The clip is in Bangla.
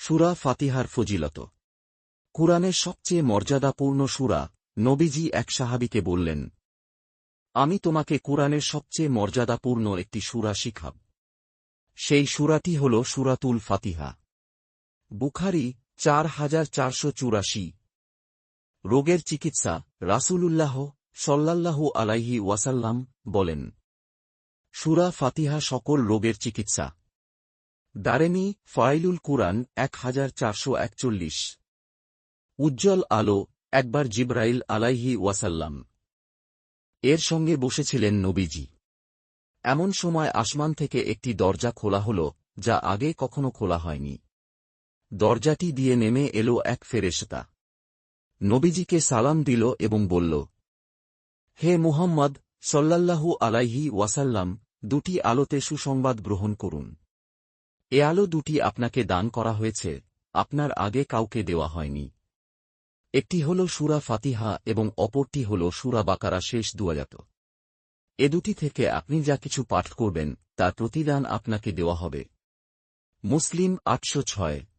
সূরা ফাতিহার ফজিলত। কুরআনের সবচেয়ে মর্যাদাপূর্ণ সূরা। নবীজি এক সাহাবীকে বললেন, আমি তোমাকে কুরআনের সবচেয়ে মর্যাদাপূর্ণ একটি সূরা শিখাব। সেই সূরাটি হল সূরাতুল ফাতিহা। বুখারী 4484। রোগের চিকিৎসা। রাসূলুল্লাহ সাল্লাল্লাহু আলাইহি ওয়াসাল্লাম বলেন, সূরা ফাতিহা সকল রোগের চিকিৎসা। দারেমী ফাইলুল কুরআন 1441। উজ্জ্বল আলো। একবার জিবরাইল আলাইহি ওয়াসাল্লাম এর সঙ্গে বসেছিলেন নবীজি। এমন সময় আসমান থেকে একটি দরজা খোলা হল, যা আগে কখনো খোলা হয়নি। দরজাটি দিয়ে নেমে এলো এক ফেরেশতা। নবীজিকে সালাম দিল এবং বলল, হে মুহাম্মদ সাল্লাল্লাহু আলাইহি ওয়াসাল্লাম, দুটি আলোতে সুসংবাদ গ্রহণ করুন। এ আলো দুটি আপনাকে দান করা হয়েছে, আপনার আগে কাউকে দেওয়া হয়নি। একটি হল সূরা ফাতিহা এবং অপরটি হল সূরা বাকারা শেষ দুআয়াত। এ দুটি থেকে আপনি যা কিছু পাঠ করবেন তার প্রতিদান আপনাকে দেওয়া হবে। মুসলিম 806।